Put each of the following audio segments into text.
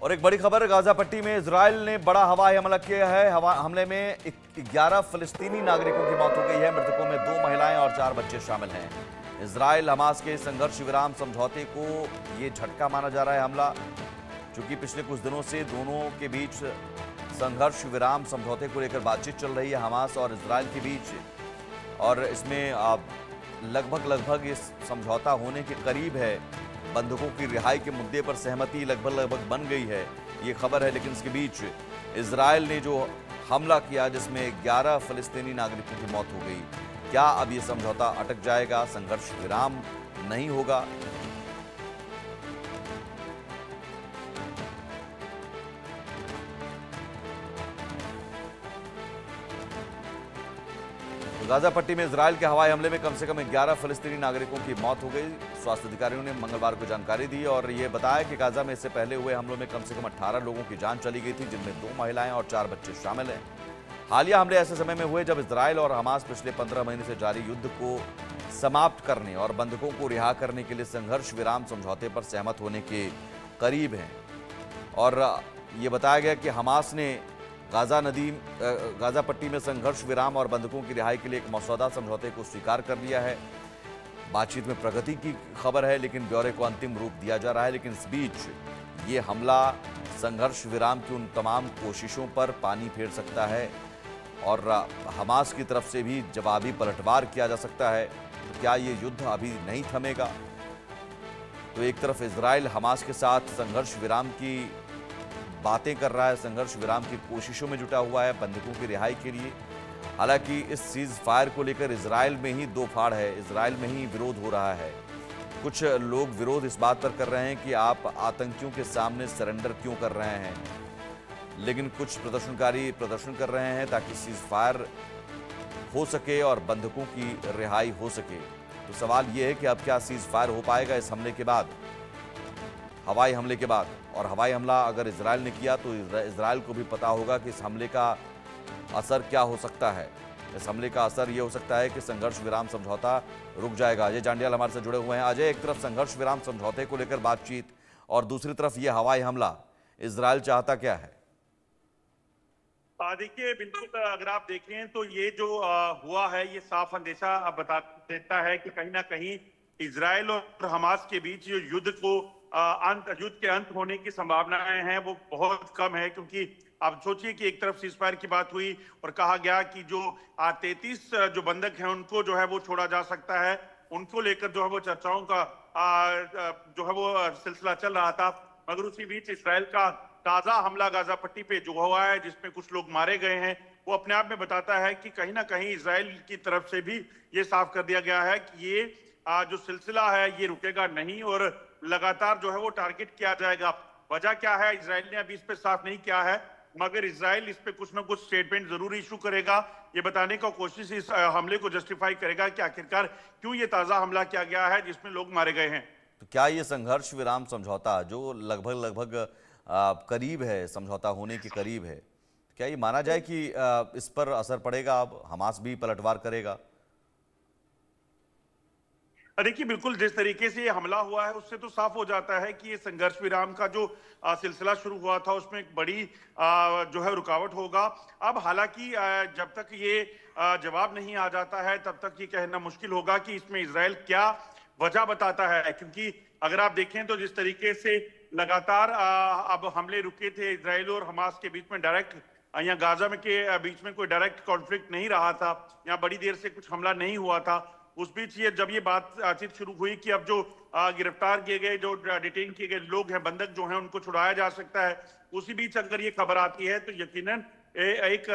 और एक बड़ी खबर, गाजा पट्टी में इजराइल ने बड़ा हवाई हमला किया है। हमले में 11 फलस्तीनी नागरिकों की मौत हो गई है। मृतकों में 2 महिलाएं और 4 बच्चे शामिल हैं। इजराइल हमास के संघर्ष विराम समझौते को ये झटका माना जा रहा है हमला, क्योंकि पिछले कुछ दिनों से दोनों के बीच संघर्ष विराम समझौते को लेकर बातचीत चल रही है हमास और इजराइल के बीच, और इसमें लगभग इस समझौता होने के करीब है। बंधकों की रिहाई के मुद्दे पर सहमति लगभग बन गई है, ये खबर है। लेकिन इसके बीच इजराइल ने जो हमला किया जिसमें 11 फलस्तीनी नागरिकों की मौत हो गई, क्या अब ये समझौता अटक जाएगा, संघर्ष विराम नहीं होगा? गाजा पट्टी में इजराइल के हवाई हमले में कम से कम 11 फलस्तीनी नागरिकों की मौत हो गई। स्वास्थ्य अधिकारियों ने मंगलवार को जानकारी दी और ये बताया कि गाजा में इससे पहले हुए हमलों में कम से कम 18 लोगों की जान चली गई थी, जिनमें 2 महिलाएं और 4 बच्चे शामिल हैं। हालिया हमले ऐसे समय में हुए जब इजराइल और हमास पिछले 15 महीने से जारी युद्ध को समाप्त करने और बंधकों को रिहा करने के लिए संघर्ष विराम समझौते पर सहमत होने के करीब हैं। और ये बताया गया कि हमास ने गाजा पट्टी में संघर्ष विराम और बंधकों की रिहाई के लिए एक मसौदा समझौते को स्वीकार कर लिया है। बातचीत में प्रगति की खबर है, लेकिन ब्यौरे को अंतिम रूप दिया जा रहा है। लेकिन इस बीच ये हमला संघर्ष विराम की उन तमाम कोशिशों पर पानी फेर सकता है और हमास की तरफ से भी जवाबी पलटवार किया जा सकता है। तो क्या ये युद्ध अभी नहीं थमेगा? तो एक तरफ इजराइल हमास के साथ संघर्ष विराम की बातें कर रहा है, संघर्ष विराम की कोशिशों में जुटा हुआ है बंधकों की रिहाई के लिए। हालांकि इस सीज फायर को लेकर इजराइल में ही दो फाड़ है, इजराइल में ही विरोध हो रहा है। कुछ लोग विरोध इस बात पर कर रहे हैं कि आप आतंकियों के सामने सरेंडर क्यों कर रहे हैं, लेकिन कुछ प्रदर्शनकारी प्रदर्शन कर रहे हैं ताकि सीज फायर हो सके और बंधकों की रिहाई हो सके। तो सवाल यह है कि अब क्या सीज फायर हो पाएगा इस हमले के बाद, हवाई हमले के बाद? और हवाई हमला अगर इजराइल ने किया तो इजराइल को भी पता होगा कि इस हमले का असर क्या हो सकता है। इस हमले का असर यह हो सकता है कि संघर्ष विराम समझौता रुक जाएगा। अजय जांडियाल हमारे से जुड़े हुए हैं। अजय, एक तरफ संघर्ष विराम समझौते को लेकर बातचीत और दूसरी तरफ यह हवाई हमला, इजराइल चाहता क्या है? देखिए, बिल्कुल अगर आप देखें तो ये जो हुआ है ये साफ अंदेशा बता देता है कि कहीं ना कहीं इजराइल और हमास के बीच जो युद्ध के अंत होने की संभावनाएं हैं वो बहुत कम है। क्योंकि आप सोचिए कि एक तरफ सीजफायर की बात हुई और कहा गया कि जो 33 जो बंधक हैं उनको जो है वो छोड़ा जा सकता है, उनको लेकर जो है वो चर्चाओं का जो है वो सिलसिला चल रहा था। मगर उसी बीच इजराइल का ताजा हमला गाजा पट्टी पे जो हुआ है जिसमें कुछ लोग मारे गए हैं, वो अपने आप में बताता है कि कहीं ना कहीं इजराइल की तरफ से भी ये साफ कर दिया गया है कि ये जो सिलसिला है ये रुकेगा नहीं और लगातार जो है वो टारगेट किया जाएगा। वजह क्या है इजराइल ने अभी इस पे साफ नहीं किया है, मगर इजराइल इस पे कुछ ना कुछ स्टेटमेंट जरूर इशू करेगा। ये बताने का कोशिश इस हमले को जस्टिफाई करेगा कि आखिरकार क्यों ये ताजा हमला किया गया है जिसमें लोग मारे गए हैं। तो क्या ये संघर्ष विराम समझौता जो लगभग करीब है, समझौता होने के करीब है, क्या ये माना जाए कि इस पर असर पड़ेगा, अब हमास भी पलटवार करेगा? देखिए, बिल्कुल जिस तरीके से ये हमला हुआ है उससे तो साफ हो जाता है कि ये संघर्ष विराम का जो सिलसिला शुरू हुआ था उसमें एक बड़ी जो है रुकावट होगा। अब हालांकि जब तक ये जवाब नहीं आ जाता है तब तक ये कहना मुश्किल होगा कि इसमें इजराइल क्या वजह बताता है। क्योंकि अगर आप देखें तो जिस तरीके से लगातार अब हमले रुके थे इजराइल और हमास के बीच में, डायरेक्ट यहाँ गाजा में के बीच में कोई डायरेक्ट कॉन्फ्लिक्ट नहीं रहा था, यहाँ बड़ी देर से कुछ हमला नहीं हुआ था। उस बीच ये जब ये बातचीत शुरू हुई कि अब जो गिरफ्तार किए गए, जो डिटेन किए गए लोग हैं, बंधक जो हैं, उनको छुड़ाया जा सकता है, उसी बीच अगर ये खबर आती है तो यकीनन एक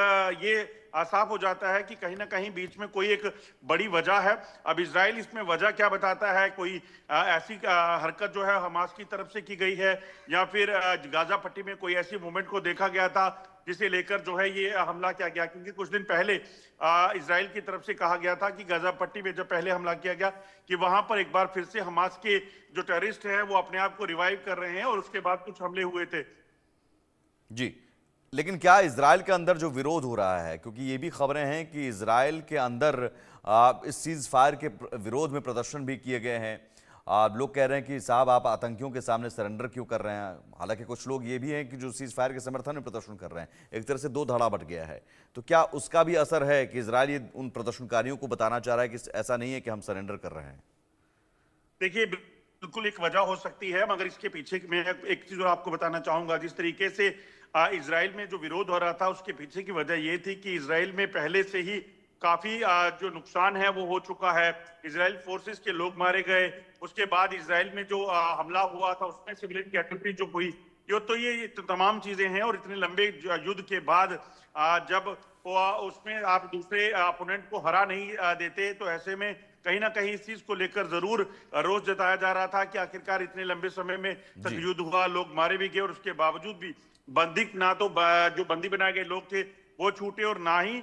ये साफ हो जाता है कि कहीं ना कहीं बीच में कोई एक बड़ी वजह है। अब इजराइल इसमें वजह क्या बताता है, कोई ऐसी हरकत जो है हमास की तरफ से की गई है या फिर गाजा पट्टी में कोई ऐसी मूवमेंट को देखा गया था जिसे लेकर जो है ये हमला किया गया। क्योंकि कुछ दिन पहले इजराइल की तरफ से कहा गया था कि गाजा पट्टी में जब पहले हमला किया गया कि वहां पर एक बार फिर से हमास के जो टेररिस्ट हैं वो अपने आप को रिवाइव कर रहे हैं और उसके बाद कुछ हमले हुए थे। जी, लेकिन क्या इजराइल के अंदर जो विरोध हो रहा है, क्योंकि ये भी खबरें हैं कि इजराइल के अंदर इस सीज फायर के विरोध में प्रदर्शन भी किए गए हैं लोग कह रहे हैं कि साहब आप आतंकियों के सामने सरेंडर क्यों कर रहे हैं। हालांकि कुछ लोग ये भी हैं कि जो सीज फायर के समर्थन में प्रदर्शन कर रहे हैं। एक तरह से दो धड़ा बट गया है। तो क्या उसका भी असर है कि इजराइल उन प्रदर्शनकारियों को बताना चाह रहा है कि ऐसा नहीं है कि हम सरेंडर कर रहे हैं? देखिए, बिल्कुल एक वजह हो सकती है, मगर इसके पीछे मैं एक चीज और आपको बताना चाहूंगा। जिस तरीके से इजराइल में जो विरोध हो रहा था, उसके पीछे की वजह यह थी कि इजराइल में पहले से ही काफी जो नुकसान है वो हो चुका है। इजराइल फोर्सेस के लोग मारे गए। उसके बाद इजराइल में जो हमला हुआ था उसमें सिविलियन कैजुअल्टी जो हुई, ये तमाम चीजें हैं। और इतने लंबे युद्ध के बाद जब उसमें आप दूसरे अपोनेंट को हरा नहीं देते, तो ऐसे में कहीं ना कहीं इस चीज को लेकर जरूर रोष जताया जा रहा था कि आखिरकार इतने लंबे समय में तक युद्ध हुआ, लोग मारे भी गए, और उसके बावजूद भी बंदी ना तो जो बंदी बनाए गए लोग थे वो छूटे, और ना ही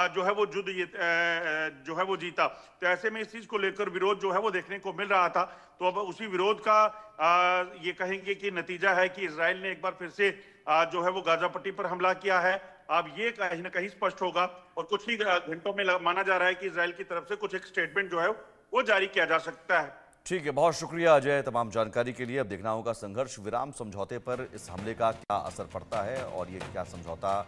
जो है वो युद्ध जो है वो जीता। तो ऐसे में इस चीज को लेकर विरोध जो है वो देखने को मिल रहा था। तो अब उसी विरोध का ये कहेंगे कि नतीजा है कि इजराइल ने एक बार फिर से जो है वो गाजा पट्टी पर हमला किया है। अब ये कहीं ना कहीं स्पष्ट होगा, और कुछ ही घंटों में माना जा रहा है कि इजराइल की तरफ से कुछ एक स्टेटमेंट जो है वो जारी किया जा सकता है। ठीक है, बहुत शुक्रिया अजय तमाम जानकारी के लिए। अब देखना होगा संघर्ष विराम समझौते पर इस हमले का क्या असर पड़ता है और ये क्या समझौता